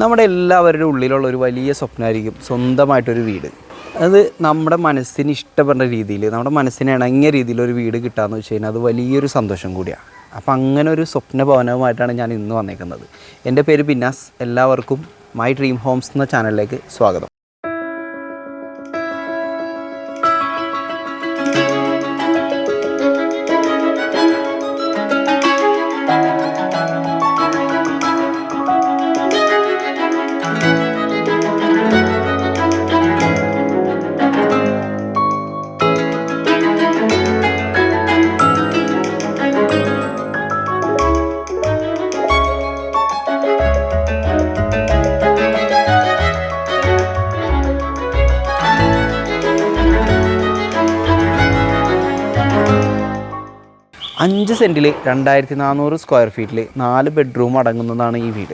നമ്മുടെ എല്ലാവരുടെ ഉള്ളിലുള്ള ഒരു വലിയ സ്വപ്നമായിരിക്കും സ്വന്തമായിട്ടൊരു വീട്. അത് നമ്മുടെ മനസ്സിന് ഇഷ്ടപ്പെടുന്ന രീതിയിൽ, നമ്മുടെ മനസ്സിന് ഇണങ്ങിയ രീതിയിലൊരു വീട് കിട്ടുകയെന്ന് വെച്ച് കഴിഞ്ഞാൽ അത് വലിയൊരു സന്തോഷം കൂടിയാണ്. അപ്പോൾ അങ്ങനെ ഒരു സ്വപ്ന ഭവനവുമായിട്ടാണ് ഞാൻ ഇന്ന് വന്നേക്കുന്നത്. എൻ്റെ പേര് ബിനാസ്. എല്ലാവർക്കും മൈ ഡ്രീം ഹോംസ് എന്ന ചാനലിലേക്ക് സ്വാഗതം. അഞ്ച് സെൻറ്റിൽ 2400 സ്ക്വയർ ഫീറ്റിൽ 4 ബെഡ്റൂം അടങ്ങുന്നതാണ് ഈ വീട്.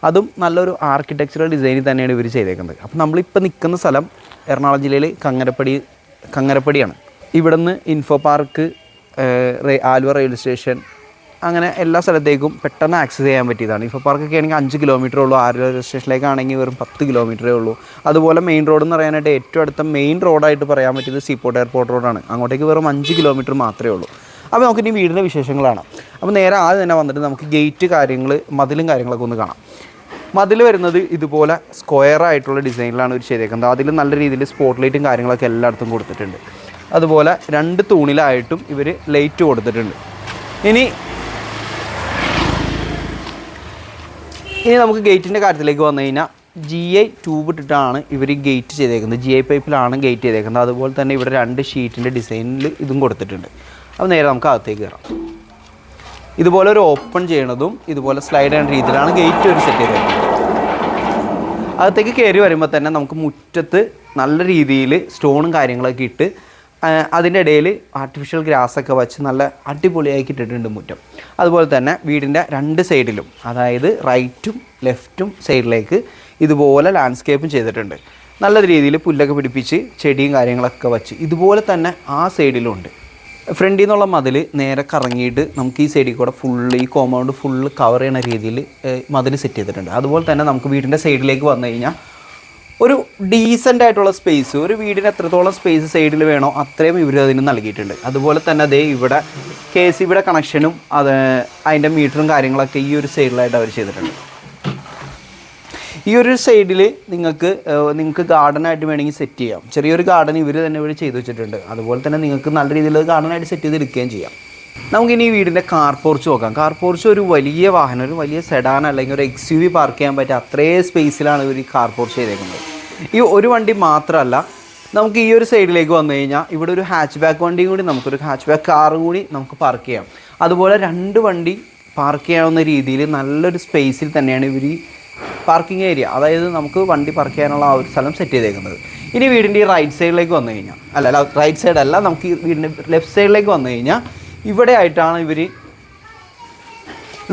അതും നല്ലൊരു ആർക്കിടെക്ചറൽ ഡിസൈനിൽ തന്നെയാണ് ഇവർ ചെയ്തേക്കുന്നത്. അപ്പോൾ നമ്മളിപ്പോൾ നിൽക്കുന്ന സ്ഥലം എറണാകുളം ജില്ലയിൽ കങ്ങരപ്പടിയാണ്. ഇവിടെ നിന്ന് info park, Aluva railway station, അങ്ങനെ എല്ലാ സ്ഥലത്തേക്കും പെട്ടെന്ന് ആക്സസ് ചെയ്യാൻ പറ്റിയതാണ്. ഇൻഫോ പാർക്കൊക്കെ ആണെങ്കിൽ 5 കിലോമീറ്ററേ ഉള്ളൂ. ആലുവ റെയിൽവേ സ്റ്റേഷനിലേക്കാണെങ്കിൽ വെറും 10 കിലോമീറ്ററേ ഉള്ളൂ. അതുപോലെ മെയിൻ റോഡ് എന്ന് പറയാനായിട്ട് ഏറ്റവും അടുത്ത മെയിൻ റോഡായിട്ട് പറയാൻ പറ്റിയത് സീപോർട്ട് എയർപോർട്ട് റോഡാണ്. അങ്ങോട്ടേക്ക് വെറും 5 കിലോമീറ്റർ മാത്രമേ ഉള്ളൂ. അപ്പോൾ നമുക്കിനി വീടിൻ്റെ വിശേഷങ്ങളാണ്. അപ്പോൾ നേരെ ആദ്യം തന്നെ വന്നിട്ട് നമുക്ക് ഗേറ്റ് കാര്യങ്ങൾ, മതിലും കാര്യങ്ങളൊക്കെ ഒന്ന് കാണാം. മതിൽ വരുന്നത് ഇതുപോലെ സ്ക്വയർ ആയിട്ടുള്ള ഡിസൈനിലാണ് ഇവർ ചെയ്തേക്കുന്നത്. അതിൽ നല്ല രീതിയിൽ സ്പോട്ട് ലൈറ്റും കാര്യങ്ങളൊക്കെ എല്ലായിടത്തും കൊടുത്തിട്ടുണ്ട്. അതുപോലെ 2 തൂണിലായിട്ടും ഇവർ ലൈറ്റ് കൊടുത്തിട്ടുണ്ട്. ഇനി നമുക്ക് ഗേറ്റിൻ്റെ കാര്യത്തിലേക്ക് വന്നു കഴിഞ്ഞാൽ GI ട്യൂബ് ഇട്ടിട്ടാണ് ഇവർ ഗേറ്റ് ചെയ്തേക്കുന്നത്. GI പൈപ്പിലാണ് ഗേറ്റ് ചെയ്തേക്കുന്നത്. അതുപോലെ തന്നെ ഇവിടെ 2 ഷീറ്റിൻ്റെ ഡിസൈനിൽ ഇതും കൊടുത്തിട്ടുണ്ട്. അപ്പോൾ നേരെ നമുക്ക് അകത്തേക്ക് കയറാം. ഇതുപോലെ ഒരു ഓപ്പൺ ചെയ്യണതും ഇതുപോലെ സ്ലൈഡ് ചെയ്യുന്ന രീതിയിലാണ് ഗേറ്റ് ഒരു സെറ്റ് ചെയ്തേക്കുന്നത്. അകത്തേക്ക് കയറി വരുമ്പോൾ തന്നെ നമുക്ക് മുറ്റത്ത് നല്ല രീതിയിൽ സ്റ്റോണും കാര്യങ്ങളൊക്കെ ഇട്ട് അതിൻ്റെ ഇടയിൽ ആർട്ടിഫിഷ്യൽ ഗ്രാസൊക്കെ വെച്ച് നല്ല അടിപൊളിയാക്കി ഇട്ടിട്ടുണ്ട് മുറ്റം. അതുപോലെ തന്നെ വീടിൻ്റെ 2 സൈഡിലും, അതായത് റൈറ്റും ലെഫ്റ്റും സൈഡിലേക്ക് ഇതുപോലെ ലാൻഡ്സ്കേപ്പും ചെയ്തിട്ടുണ്ട്. നല്ല രീതിയിൽ പുല്ലൊക്കെ പിടിപ്പിച്ച് ചെടിയും കാര്യങ്ങളൊക്കെ വെച്ച് ഇതുപോലെ തന്നെ ആ സൈഡിലുണ്ട്. ഫ്രണ്ടിൽ നിന്നുള്ള മതിൽ നേരെ കറങ്ങിയിട്ട് നമുക്ക് ഈ സൈഡിൽ കൂടെ ഫുള്ള് ഈ കോമ്പൗണ്ട് ഫുള്ള് കവർ ചെയ്യുന്ന രീതിയിൽ മതിൽ സെറ്റ് ചെയ്തിട്ടുണ്ട്. അതുപോലെ തന്നെ നമുക്ക് വീടിൻ്റെ സൈഡിലേക്ക് വന്നു കഴിഞ്ഞാൽ ഒരു ഡീസൻ്റ് ആയിട്ടുള്ള സ്പേസ്, ഒരു വീടിന് എത്രത്തോളം സ്പേസ് സൈഡിൽ വേണോ അത്രയും ഇവർ അതിന് നൽകിയിട്ടുണ്ട്. അതുപോലെ തന്നെ അതേ ഇവിടെ KCBയുടെ കണക്ഷനും അതിൻ്റെ മീറ്ററും കാര്യങ്ങളൊക്കെ ഈ ഒരു സൈഡിലായിട്ട് അവർ ചെയ്തിട്ടുണ്ട്. ഈ ഒരു സൈഡിൽ നിങ്ങൾക്ക് ഗാർഡനായിട്ട് വേണമെങ്കിൽ സെറ്റ് ചെയ്യാം. ചെറിയൊരു ഗാർഡൻ ഇവർ തന്നെ ഇവിടെ ചെയ്ത് വെച്ചിട്ടുണ്ട്. അതുപോലെ തന്നെ നിങ്ങൾക്ക് നല്ല രീതിയിൽ ഗാർഡനായിട്ട് സെറ്റ് ചെയ്ത് എടുക്കുകയും ചെയ്യാം. നമുക്കിനി ഈ വീടിൻ്റെ കാർ പോർച്ച് നോക്കാം. കാർ പോർച്ച് ഒരു വലിയ വാഹനം, ഒരു വലിയ സെഡാൻ അല്ലെങ്കിൽ ഒരു XUV പാർക്ക് ചെയ്യാൻ പറ്റിയ അത്രയും സ്പേസിലാണ് ഇവർ ഈ കാർ പോർച്ച് ചെയ്തേക്കുന്നത്. ഈ ഒരു വണ്ടി മാത്രമല്ല, നമുക്ക് ഈ ഒരു സൈഡിലേക്ക് വന്നു കഴിഞ്ഞാൽ ഇവിടെ ഒരു ഹാച്ച് ബാക്ക് വണ്ടിയും കൂടി, നമുക്കൊരു ഹാച്ച് ബാക്ക് കാറും കൂടി നമുക്ക് പാർക്ക് ചെയ്യാം. അതുപോലെ 2 വണ്ടി പാർക്ക് ചെയ്യാവുന്ന രീതിയിൽ നല്ലൊരു സ്പേസിൽ തന്നെയാണ് ഇവർ ഈ പാർക്കിംഗ് ഏരിയ, അതായത് നമുക്ക് വണ്ടി പാർക്ക് ചെയ്യാനുള്ള ആ ഒരു സ്ഥലം സെറ്റ് ചെയ്തേക്കുന്നത്. ഇനി വീടിൻ്റെ ഈ റൈറ്റ് സൈഡിലേക്ക് വന്നു കഴിഞ്ഞാൽ, റൈറ്റ് സൈഡല്ല, നമുക്ക് ഈ വീടിൻ്റെ ലെഫ്റ്റ് സൈഡിലേക്ക് വന്നു കഴിഞ്ഞാൽ ഇവിടെ ആയിട്ടാണ് ഇവർ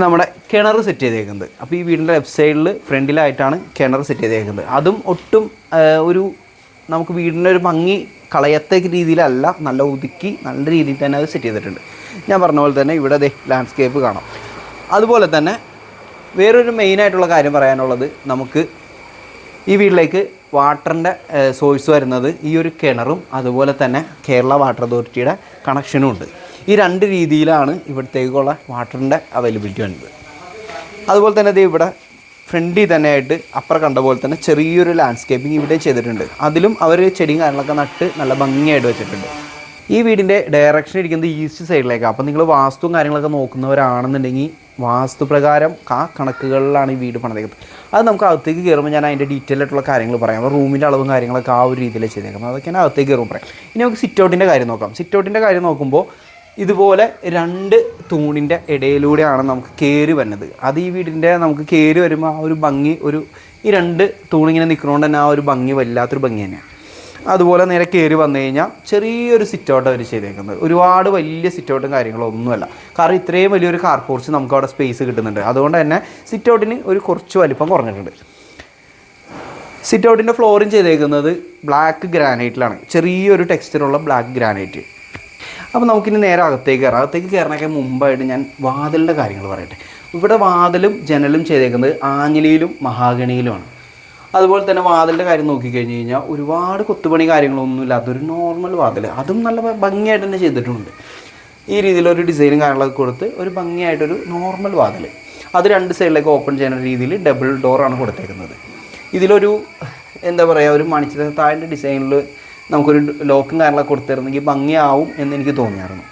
നമ്മുടെ കിണർ സെറ്റ് ചെയ്തേക്കുന്നത്. അപ്പോൾ ഈ വീടിൻ്റെ ലെഫ്റ്റ് സൈഡിൽ ഫ്രണ്ടിലായിട്ടാണ് കിണർ സെറ്റ് ചെയ്തേക്കുന്നത്. അതും ഒട്ടും നമുക്ക് വീടിൻ്റെ ഒരു ഭംഗി കളയത്തക്ക രീതിയിലല്ല, നല്ല ഒതുക്കി നല്ല രീതിയിൽ തന്നെ അത് സെറ്റ് ചെയ്തിട്ടുണ്ട്. ഞാൻ പറഞ്ഞ പോലെ തന്നെ ഇവിടെ ലാൻഡ്സ്കേപ്പ് കാണാം. അതുപോലെ തന്നെ വേറൊരു മെയിനായിട്ടുള്ള കാര്യം പറയാനുള്ളത്, നമുക്ക് ഈ വീട്ടിലേക്ക് വാട്ടറിൻ്റെ സോഴ്സ് വരുന്നത് ഈ ഒരു കിണറും അതുപോലെ തന്നെ കേരള വാട്ടർ അതോറിറ്റിയുടെ കണക്ഷനും ഉണ്ട്. ഈ 2 രീതിയിലാണ് ഇവിടത്തേക്കുള്ള വാട്ടറിൻ്റെ അവൈലബിലിറ്റി വരുന്നത്. അതുപോലെ തന്നെ ഇത് ഇവിടെ ഫ്രണ്ടിൽ തന്നെ ആയിട്ട് അപ്പുറം കണ്ട പോലെ തന്നെ ചെറിയൊരു ലാൻഡ്സ്കേപ്പിംഗ് ഇവിടെ ചെയ്തിട്ടുണ്ട്. അതിലും അവർ ചെടിയും കാര്യങ്ങളൊക്കെ നട്ട് നല്ല ഭംഗിയായിട്ട് വെച്ചിട്ടുണ്ട്. ഈ വീടിൻ്റെ ഡയറക്ഷൻ ഇരിക്കുന്നത് ഈസ്റ്റ് സൈഡിലേക്കാണ്. അപ്പോൾ നിങ്ങൾ വാസ്തുവും കാര്യങ്ങളൊക്കെ നോക്കുന്നവരാണെന്നുണ്ടെങ്കിൽ വാസ്തുപ്രകാരം ആ കണക്കുകളിലാണ് ഈ വീട് പണിതേക്കുന്നത്. അത് നമുക്ക് അകത്തേക്ക് കയറുമ്പോൾ ഞാൻ അതിൻ്റെ ഡീറ്റെയിൽ ആയിട്ടുള്ള കാര്യങ്ങൾ പറയാം. റൂമിൻ്റെ അളവും കാര്യങ്ങളൊക്കെ ആ ഒരു രീതിയിൽ ചെയ്തേക്കുന്നത്. അതൊക്കെ ഞാൻ അകത്തേക്ക് കയറുമ്പോൾ പറയാം. ഇനി നമുക്ക് സിറ്റൗട്ടിൻ്റെ കാര്യം നോക്കാം. സിറ്റൗട്ടിൻ്റെ കാര്യം നോക്കുമ്പോൾ ഇതുപോലെ 2 തൂണിൻ്റെ ഇടയിലൂടെയാണ് നമുക്ക് കയറി വരുന്നത്. അത് ഈ വീടിൻ്റെ നമുക്ക് കയറി വരുമ്പോൾ ആ ഒരു ഭംഗി, ഈ 2 തൂണിങ്ങനെ നിൽക്കുന്നതുകൊണ്ട് തന്നെ ആ ഒരു ഭംഗി വല്ലാത്തൊരു ഭംഗി തന്നെയാണ്. അതുപോലെ നേരെ കയറി വന്നു കഴിഞ്ഞാൽ ചെറിയൊരു സിറ്റൗട്ട് അവർ ചെയ്തേക്കുന്നത്. ഒരുപാട് വലിയ സിറ്റൗട്ടും കാര്യങ്ങളൊന്നുമല്ല. കാരണം ഇത്രയും വലിയൊരു കാർ പോർച്ച് നമുക്ക് അവിടെ സ്പേസ് കിട്ടുന്നുണ്ട്. അതുകൊണ്ട് തന്നെ സിറ്റൗട്ടിന് കുറച്ച് വലിപ്പം കുറഞ്ഞിട്ടുണ്ട്. സിറ്റൗട്ടിൻ്റെ ഫ്ലോറിങ് ചെയ്തേക്കുന്നത് ബ്ലാക്ക് ഗ്രാനൈറ്റിലാണ്. ചെറിയൊരു ടെക്സ്ചറുള്ള ബ്ലാക്ക് ഗ്രാനൈറ്റ്. അപ്പോൾ നമുക്കിനി നേരെ അകത്തേക്ക് കയറാം. അകത്തേക്ക് കയറാനൊക്കെ മുമ്പായിട്ട് ഞാൻ വാതിലിൻ്റെ കാര്യങ്ങൾ പറയട്ടെ. ഇവിടെ വാതിലും ജനലും ചെയ്തേക്കുന്നത് ആഞ്ഞിലിയിലും മഹാഗണിയിലുമാണ്. അതുപോലെ തന്നെ വാതിലിൻ്റെ കാര്യം നോക്കിക്കഴിഞ്ഞ് കഴിഞ്ഞാൽ ഒരുപാട് കൊത്തുപണി കാര്യങ്ങളൊന്നും ഇല്ലാത്തൊരു നോർമൽ വാതിൽ, അതും നല്ല ഭംഗിയായിട്ട് തന്നെ ചെയ്തിട്ടുണ്ട്. ഈ രീതിയിലൊരു ഡിസൈനും കാര്യങ്ങളൊക്കെ കൊടുത്ത് ഒരു ഭംഗിയായിട്ടൊരു നോർമൽ വാതിൽ, അത് രണ്ട് സൈഡിലേക്ക് ഓപ്പൺ ചെയ്യുന്ന രീതിയിൽ ഡബിൾ ഡോറാണ് കൊടുത്തേക്കുന്നത്. ഇതിലൊരു എന്താ പറയുക, ഒരു മണിച്ചിത്രത്താഴിൻ്റെ ഡിസൈനിൽ നമുക്കൊരു ലോക്കും കാര്യങ്ങളൊക്കെ കൊടുത്തിരുന്നെങ്കിൽ ഭംഗിയാവും എന്ന് എനിക്ക് തോന്നിയായിരുന്നു.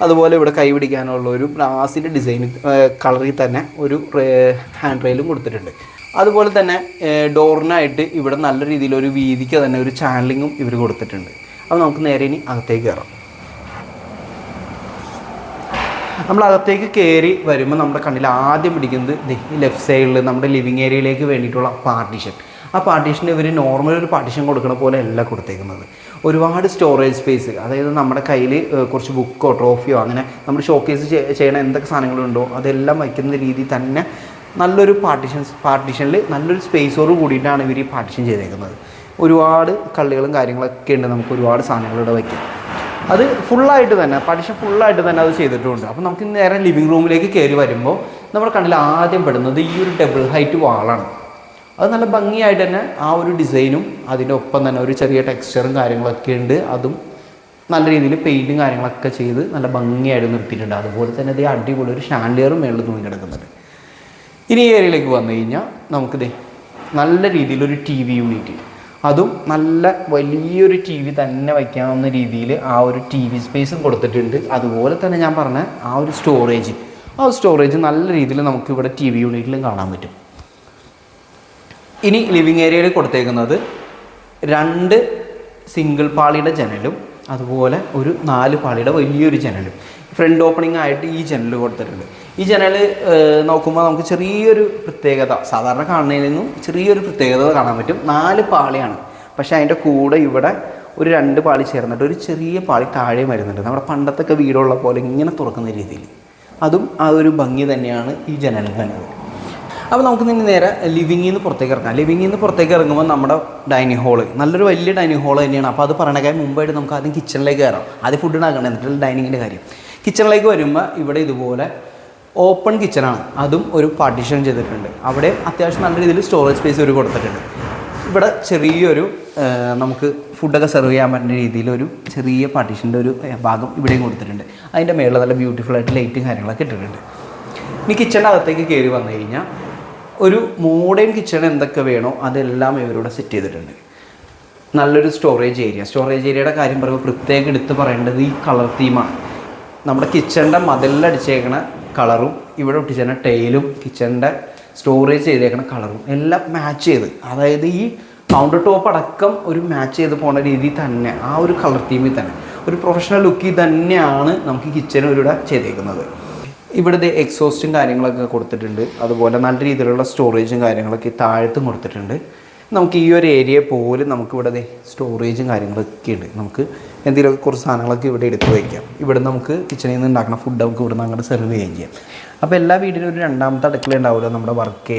അതുപോലെ ഇവിടെ കൈ പിടിക്കാനുള്ള ഒരു ഗ്ലാസിൻ്റെ ഡിസൈൻ കളറിൽ തന്നെ ഒരു ഹാൻഡ് റെയിലും കൊടുത്തിട്ടുണ്ട്. അതുപോലെ തന്നെ ഡോറിനായിട്ട് ഇവിടെ നല്ല രീതിയിലൊരു വീതിക്ക് തന്നെ ഒരു ചാനലിങ്ങും ഇവർ കൊടുത്തിട്ടുണ്ട്. അപ്പോൾ നമുക്ക് നേരെ ഇനി അകത്തേക്ക് കയറാം. നമ്മൾ അകത്തേക്ക് കയറി വരുമ്പോൾ നമ്മുടെ കണ്ണിൽ ആദ്യം പിടിക്കുന്നത് ഈ ലെഫ്റ്റ് സൈഡിൽ നമ്മുടെ ലിവിങ് ഏരിയയിലേക്ക് വേണ്ടിയിട്ടുള്ള പാർട്ടീഷൻ. ആ പാർട്ടീഷന് ഇവർ നോർമൽ ഒരു പാർട്ടീഷൻ കൊടുക്കുന്ന പോലെ അല്ല കൊടുത്തേക്കുന്നത്. ഒരുപാട് സ്റ്റോറേജ് സ്പേസ്, അതായത് നമ്മുടെ കയ്യിൽ കുറച്ച് ബുക്കോ ട്രോഫിയോ അങ്ങനെ നമ്മൾ ഷോക്കേസ് ചെയ്യണ എന്തൊക്കെ സാധനങ്ങളുണ്ടോ അതെല്ലാം വയ്ക്കുന്ന രീതിയിൽ തന്നെ നല്ലൊരു പാർട്ടീഷനിൽ നല്ലൊരു സ്പേസോട് കൂടിയിട്ടാണ് ഇവർ ഈ പാർട്ടീഷൻ ചെയ്തേക്കുന്നത്. ഒരുപാട് കള്ളികളും കാര്യങ്ങളൊക്കെ ഉണ്ട്, നമുക്ക് ഒരുപാട് സാധനങ്ങളിവിടെ വയ്ക്കാം. അത് ഫുള്ളായിട്ട് തന്നെ പാർട്ടീഷൻ ഫുള്ളായിട്ട് തന്നെ അത് ചെയ്തിട്ടുമുണ്ട്. അപ്പോൾ നമുക്ക് നേരെ ലിവിങ് റൂമിലേക്ക് കയറി വരുമ്പോൾ നമ്മുടെ കണ്ണിൽ ആദ്യം പെടുന്നത് ഈ ഒരു ഡബിൾ ഹൈറ്റ് വാളാണ്. അത് നല്ല ഭംഗിയായിട്ട് തന്നെ ആ ഒരു ഡിസൈനും അതിൻ്റെ ഒപ്പം തന്നെ ഒരു ചെറിയ ടെക്സ്ചറും കാര്യങ്ങളൊക്കെ ഉണ്ട്. അതും നല്ല രീതിയിൽ പെയിൻറ്റും കാര്യങ്ങളൊക്കെ ചെയ്ത് നല്ല ഭംഗിയായിട്ട് നിർത്തിയിട്ടുണ്ട്. അതുപോലെ തന്നെ ഇത് അടിപൊളി ഒരു ഷാൻഡിയറും മേളിൽ തൂങ്ങി കിടക്കുന്നുണ്ട്. ഇനി ഈ ഏരിയയിലേക്ക് വന്നു കഴിഞ്ഞാൽ നമുക്കിത് നല്ല രീതിയിലൊരു ടി വി യൂണിറ്റ്, അതും നല്ല വലിയൊരു ടി വി തന്നെ വയ്ക്കാവുന്ന രീതിയിൽ ആ ഒരു ടി വി സ്പേസും കൊടുത്തിട്ടുണ്ട്. അതുപോലെ തന്നെ ഞാൻ പറഞ്ഞ ആ ഒരു സ്റ്റോറേജ് നല്ല രീതിയിൽ നമുക്ക് ഇവിടെ ടി വി യൂണിറ്റിലും കാണാൻ പറ്റും. ഇനി ലിവിങ് ഏരിയയിൽ കൊടുത്തേക്കുന്നത് 2 സിംഗിൾ പാളിയുടെ ജനലും അതുപോലെ ഒരു 4 പാളിയുടെ വലിയൊരു ജനലും ഫ്രണ്ട് ഓപ്പണിംഗ് ആയിട്ട് ഈ ജനൽ കൊടുത്തിട്ടുണ്ട്. ഈ ജനൽ നോക്കുമ്പോൾ നമുക്ക് ചെറിയൊരു പ്രത്യേകത, സാധാരണ കാണുന്നതിൽ നിന്നും ചെറിയൊരു പ്രത്യേകത കാണാൻ പറ്റും. 4 പാളിയാണ്, പക്ഷേ അതിൻ്റെ കൂടെ ഇവിടെ ഒരു 2 പാളി ചേർന്നിട്ട് ഒരു ചെറിയ പാളി താഴെ വരുന്നുണ്ട്. നമ്മുടെ പണ്ടത്തൊക്കെ വീടുള്ള പോലെ ഇങ്ങനെ തുറക്കുന്ന രീതിയിൽ, അതും ആ ഒരു ഭംഗി തന്നെയാണ് ഈ ജനലിൽ തന്നെ. അപ്പോൾ നമുക്ക് ഇനി നേരെ ലിവിങ്ങിൽ നിന്ന് പുറത്തേക്ക് ഇറങ്ങാം. ലിവിങ്ങിൽ നിന്ന് പുറത്തേക്ക് ഇറങ്ങുമ്പോൾ നമ്മുടെ ഡൈനിങ് ഹോള് നല്ലൊരു വലിയ ഡൈനിങ് ഹോൾ തന്നെയാണ്. അപ്പോൾ അത് പറയണക്കായി മുമ്പായിട്ട് നമുക്ക് ആദ്യം കിച്ചണിലേക്ക് കയറാം. ആദ്യം ഫുഡ് ഉണ്ടാക്കണം, എന്നിട്ട് ഡൈനിങ്ങിൻ്റെ കാര്യം. കിച്ചണിലേക്ക് വരുമ്പോൾ ഇവിടെ ഇതുപോലെ ഓപ്പൺ കിച്ചണാണ്, അതും ഒരു പാർട്ടീഷൻ ചെയ്തിട്ടുണ്ട്. അവിടെ അത്യാവശ്യം നല്ല രീതിയിൽ സ്റ്റോറേജ് സ്പേസ് ഒരു കൊടുത്തിട്ടുണ്ട്. ഇവിടെ ചെറിയൊരു നമുക്ക് ഫുഡൊക്കെ സെർവ് ചെയ്യാൻ പറ്റുന്ന രീതിയിലൊരു ചെറിയ പാർട്ടീഷൻ്റെ ഒരു ഭാഗം ഇവിടെയും കൊടുത്തിട്ടുണ്ട്. അതിൻ്റെ മേളിൽ നല്ല ബ്യൂട്ടിഫുള്ളായിട്ട് ലൈറ്റും കാര്യങ്ങളൊക്കെ ഇട്ടിട്ടുണ്ട്. ഇനി കിച്ചണിൻ്റെ അകത്തേക്ക് കയറി വന്നു കഴിഞ്ഞാൽ ഒരു മോഡേൺ കിച്ചൺ എന്തൊക്കെ വേണോ അതെല്ലാം ഇവരോട് സെറ്റ് ചെയ്തിട്ടുണ്ട്. നല്ലൊരു സ്റ്റോറേജ് ഏരിയയുടെ കാര്യം പറയുമ്പോൾ പ്രത്യേകം എടുത്ത് പറയേണ്ടത് ഈ കളർ തീമാണ്. നമ്മുടെ കിച്ചണിൻ്റെ മതിലടിച്ചേക്കണ കളറും ഇവിടെ ഒട്ടിച്ചേക്കണ ടൈലും കിച്ചണിൻ്റെ സ്റ്റോറേജ് ചെയ്തേക്കണ കളറും എല്ലാം മാച്ച് ചെയ്ത്, അതായത് ഈ കൗണ്ടർ ടോപ്പ് അടക്കം ഒരു മാച്ച് ചെയ്ത് പോകുന്ന രീതിയിൽ തന്നെ ആ ഒരു കളർ തീമിൽ തന്നെ ഒരു പ്രൊഫഷണൽ ലുക്കിൽ തന്നെയാണ് നമുക്ക് കിച്ചൺ ഇവിടെ ചെയ്തേക്കുന്നത്. ഇവിടുത്തെ എക്സോസ്റ്റും കാര്യങ്ങളൊക്കെ കൊടുത്തിട്ടുണ്ട്. അതുപോലെ നല്ല രീതിയിലുള്ള സ്റ്റോറേജും കാര്യങ്ങളൊക്കെ താഴത്തും കൊടുത്തിട്ടുണ്ട്. നമുക്ക് ഈ ഒരു ഏരിയ പോലും നമുക്കിവിടെ സ്റ്റോറേജും കാര്യങ്ങളൊക്കെ ഉണ്ട്. നമുക്ക് എന്തെങ്കിലുമൊക്കെ കുറച്ച് സാധനങ്ങളൊക്കെ ഇവിടെ എടുത്ത് വയ്ക്കാം. ഇവിടെ നമുക്ക് കിച്ചണിൽ നിന്ന് ഉണ്ടാക്കുന്ന ഫുഡ് നമുക്ക് ഇവിടെ നിന്ന് അങ്ങോട്ട് സെർവ് ചെയ്യുകയും ചെയ്യാം. അപ്പോൾ എല്ലാ വീടിനും ഒരു രണ്ടാമത്തെ അടുക്കള ഉണ്ടാവില്ല നമ്മുടെ വർക്ക്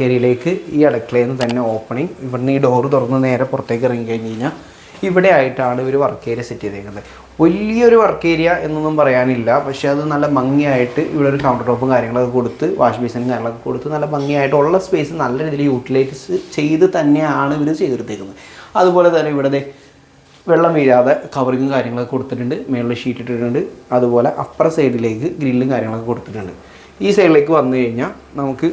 ഏരിയയിലേക്ക് ഈ അടുക്കളയിൽ നിന്ന് തന്നെ ഓപ്പണിങ്, ഇവിടുന്ന് ഈ ഡോറ് തുറന്ന് നേരെ പുറത്തേക്ക് ഇറങ്ങി കഴിഞ്ഞ് കഴിഞ്ഞാൽ ഇവിടെ ആയിട്ടാണ് ഇവർ വർക്ക് ഏരിയ സെറ്റ് ചെയ്തേക്കുന്നത്. വലിയൊരു വർക്ക് ഏരിയ എന്നൊന്നും പറയാനില്ല, പക്ഷേ അത് നല്ല ഭംഗിയായിട്ട് ഇവിടെ ഒരു കൗണ്ടർ ടോപ്പും കാര്യങ്ങളൊക്കെ കൊടുത്ത് വാഷ് ബേസിനും കാര്യങ്ങളൊക്കെ കൊടുത്ത് നല്ല ഭംഗിയായിട്ടുള്ള സ്പേസ് നല്ല രീതിയിൽ യൂട്ടിലൈസ് ചെയ്ത് തന്നെയാണ് ഇവർ ചെയ്തെടുത്തേക്കുന്നത്. അതുപോലെ തന്നെ ഇവിടെ വെള്ളം വീഴാതെ കവറിങ്ങും കാര്യങ്ങളൊക്കെ കൊടുത്തിട്ടുണ്ട്. മേളിൽ ഷീറ്റ് ഇട്ടിട്ടുണ്ട്. അതുപോലെ അപ്പുറ സൈഡിലേക്ക് ഗ്രില്ലും കാര്യങ്ങളൊക്കെ കൊടുത്തിട്ടുണ്ട്. ഈ സൈഡിലേക്ക് വന്നു കഴിഞ്ഞാൽ നമുക്ക്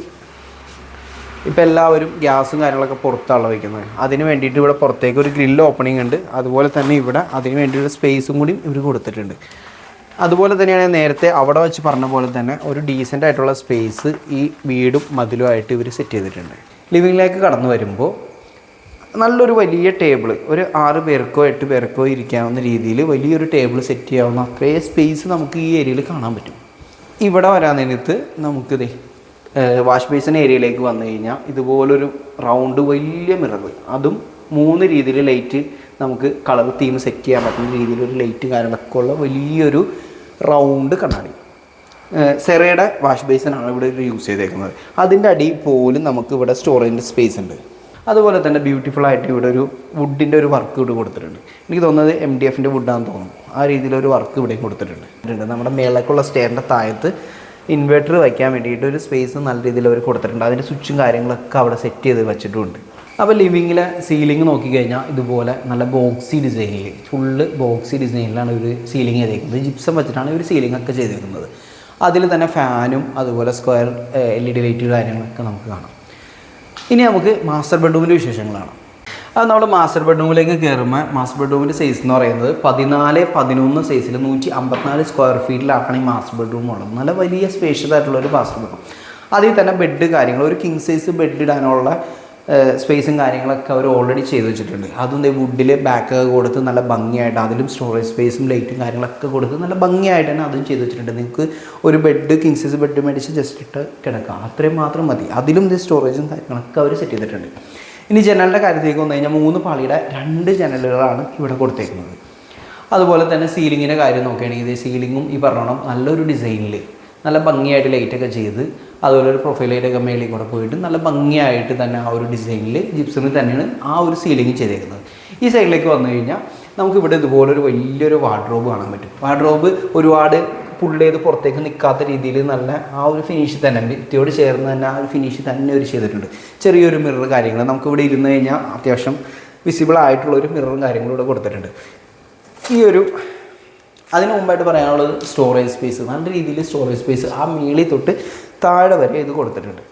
ഇപ്പോൾ എല്ലാവരും ഗ്യാസും കാര്യങ്ങളൊക്കെ പുറത്താണ് വയ്ക്കുന്നത്. അതിന് വേണ്ടിയിട്ട് ഇവിടെ പുറത്തേക്ക് ഒരു ഗ്രില്ല് ഓപ്പണിംഗ് ഉണ്ട്. അതുപോലെ തന്നെ ഇവിടെ അതിന് വേണ്ടിയുള്ള സ്പേസും കൂടി ഇവർ കൊടുത്തിട്ടുണ്ട്. അതുപോലെ തന്നെയാണ് നേരത്തെ അവിടെ വെച്ച് പറഞ്ഞ പോലെ തന്നെ ഒരു ഡീസൻ്റ് ആയിട്ടുള്ള സ്പേസ് ഈ വീടും മതിലുമായിട്ട് ഇവർ സെറ്റ് ചെയ്തിട്ടുണ്ട്. ലിവിങ്ങിലേക്ക് കടന്നു വരുമ്പോൾ നല്ലൊരു വലിയ ടേബിൾ, ഒരു 6 പേർക്കോ 8 പേർക്കോ ഇരിക്കാവുന്ന രീതിയിൽ വലിയൊരു ടേബിൾ സെറ്റ് ചെയ്യാവുന്ന അത്രയും സ്പേസ് നമുക്ക് ഈ ഏരിയയിൽ കാണാൻ പറ്റും. ഇവിടെ വരാൻ നേരത്ത് നമുക്കിത് വാഷ് ബേസിൻ ഏരിയയിലേക്ക് വന്നു കഴിഞ്ഞാൽ ഇതുപോലൊരു റൗണ്ട് വലിയ മിറർ, അതും 3 രീതിയിൽ ലൈറ്റ് നമുക്ക് കളർ തീം സെറ്റ് ചെയ്യാൻ പറ്റുന്ന രീതിയിലൊരു ലൈറ്റ് കാര്യങ്ങളൊക്കെ ഉള്ള വലിയൊരു റൗണ്ട് കണ്ണാടി. സെറയുടെ വാഷ് ബേസിനാണ് ഇവിടെ യൂസ് ചെയ്തേക്കുന്നത്. അതിൻ്റെ അടിയിൽ പോലും നമുക്ക് ഇവിടെ സ്റ്റോറേജിൻ്റെ സ്പേസ് ഉണ്ട്. അതുപോലെ തന്നെ ബ്യൂട്ടിഫുൾ ആയിട്ട് ഇവിടെ ഒരു വുഡിൻ്റെ ഒരു വർക്ക് ഇവിടെ കൊടുത്തിട്ടുണ്ട്. എനിക്ക് തോന്നുന്നത് MDFിൻ്റെ വുഡാണെന്ന് തോന്നുന്നു. ആ രീതിയിലൊരു വർക്ക് ഇവിടെ കൊടുത്തിട്ടുണ്ട്. നമ്മുടെ മേളേക്കുള്ള സ്റ്റെയറിൻ്റെ താഴത്ത് ഇൻവെർട്ടർ വയ്ക്കാൻ വേണ്ടിയിട്ട് ഒരു സ്പേസ് നല്ല രീതിയിൽ അവർ കൊടുത്തിട്ടുണ്ട്. അതിൻ്റെ സ്വിച്ചും കാര്യങ്ങളൊക്കെ അവിടെ സെറ്റ് ചെയ്ത് വെച്ചിട്ടുണ്ട്. അപ്പോൾ ലിവിങ്ങിലെ സീലിംഗ് നോക്കിക്കഴിഞ്ഞാൽ ഇതുപോലെ നല്ല ബോക്സി ഡിസൈനിൽ, ഫുള്ള് ബോക്സി ഡിസൈനിലാണ് ഒരു സീലിംഗ് ചെയ്തേക്കുന്നത്. ജിപ്സം വെച്ചിട്ടാണ് ഒരു സീലിംഗ് ഒക്കെ ചെയ്തേക്കുന്നത്. അതിൽ തന്നെ ഫാനും അതുപോലെ സ്ക്വയർ LED ലൈറ്റ് കാര്യങ്ങളൊക്കെ നമുക്ക് കാണാം. ഇനി നമുക്ക് മാസ്റ്റർ ബെഡ്റൂമിൻ്റെ വിശേഷങ്ങളാണ്. അത് നമ്മൾ മാസ്റ്റർ ബെഡ്റൂമിലേക്ക് കയറുമ്പോൾ മാസ്റ്റർ ബെഡ്റൂമിൻ്റെ സൈസ് എന്ന് പറയുന്നത് 14-11 സൈസിൽ 154 സ്ക്വയർ ഫീറ്റിലാണ് ഈ മാസ്റ്റർ ബെഡ്റൂം ഉള്ളത്. നല്ല വലിയ സ്പേഷ്യസ് ആയിട്ടുള്ളൊരു മാസ്റ്റർ ബെഡ്റൂം. അതിൽ തന്നെ ബെഡ് കാര്യങ്ങൾ, ഒരു കിങ് സൈസ് ബെഡ് ഇടാനുള്ള സ്പേസും കാര്യങ്ങളൊക്കെ അവർ ഓൾറെഡി ചെയ്ത് വെച്ചിട്ടുണ്ട്. അതും വുഡിൽ ബാക്ക് കൊടുത്ത് നല്ല ഭംഗിയായിട്ട്, അതിലും സ്റ്റോറേജ് സ്പേസും ലൈറ്റും കാര്യങ്ങളൊക്കെ കൊടുത്ത് നല്ല ഭംഗിയായിട്ട് തന്നെ അതും ചെയ്ത് വെച്ചിട്ടുണ്ട്. നിങ്ങൾക്ക് ഒരു ബെഡ് കിങ് സൈസ് ബെഡ് മേടിച്ച് ജസ്റ്റ് ഇട്ട് കിടക്കാം, അത്രയും മാത്രം മതി. അതിലും സ്റ്റോറേജും കാര്യങ്ങളൊക്കെ അവർ സെറ്റ് ചെയ്തിട്ടുണ്ട്. ഇനി ജനലിൻ്റെ കാര്യത്തിലേക്ക് വന്നു കഴിഞ്ഞാൽ 3 പാളിയുടെ 2 ജനലുകളാണ് ഇവിടെ കൊടുത്തേക്കുന്നത്. അതുപോലെ തന്നെ സീലിങ്ങിൻ്റെ കാര്യം നോക്കുകയാണെങ്കിൽ സീലിങ്ങും ഈ പറഞ്ഞോണം നല്ലൊരു ഡിസൈനിൽ നല്ല ഭംഗിയായിട്ട് ലൈറ്റൊക്കെ ചെയ്ത്, അതുപോലെ ഒരു പ്രൊഫൈൽ ലൈറ്റൊക്കെ മേളിൽ കൂടെ പോയിട്ട് നല്ല ഭംഗിയായിട്ട് തന്നെ ആ ഒരു ഡിസൈനിൽ ജിപ്സമിൽ തന്നെയാണ് ആ ഒരു സീലിംഗ് ചെയ്തേക്കുന്നത്. ഈ സൈഡിലേക്ക് വന്നു കഴിഞ്ഞാൽ നമുക്കിവിടെ ഇതുപോലൊരു വലിയൊരു വാർഡ്രോബ് കാണാൻ പറ്റും. വാർഡ്രോബ് ഒരുപാട് പുള്ളി ചെയ്ത് പുറത്തേക്ക് നിൽക്കാത്ത രീതിയിൽ നല്ല ആ ഒരു ഫിനിഷ് തന്നെ, ഭിത്തിയോട് ചേർന്ന് തന്നെ ആ ഒരു ഫിനിഷ് തന്നെ ഒരു ചെയ്തിട്ടുണ്ട്. ചെറിയൊരു മിറർ കാര്യങ്ങൾ നമുക്കിവിടെ ഇരുന്ന് കഴിഞ്ഞാൽ അത്യാവശ്യം വിസിബിൾ ആയിട്ടുള്ളൊരു മിററും കാര്യങ്ങളും ഇവിടെ കൊടുത്തിട്ടുണ്ട്. ഈ ഒരു അതിന് മുമ്പായിട്ട് പറയാനുള്ളത് സ്റ്റോറേജ് സ്പേസ്, നല്ല രീതിയിൽ സ്റ്റോറേജ് സ്പേസ് ആ മേളിൽ തൊട്ട് താഴെ വരെ ഇത് കൊടുത്തിട്ടുണ്ട്.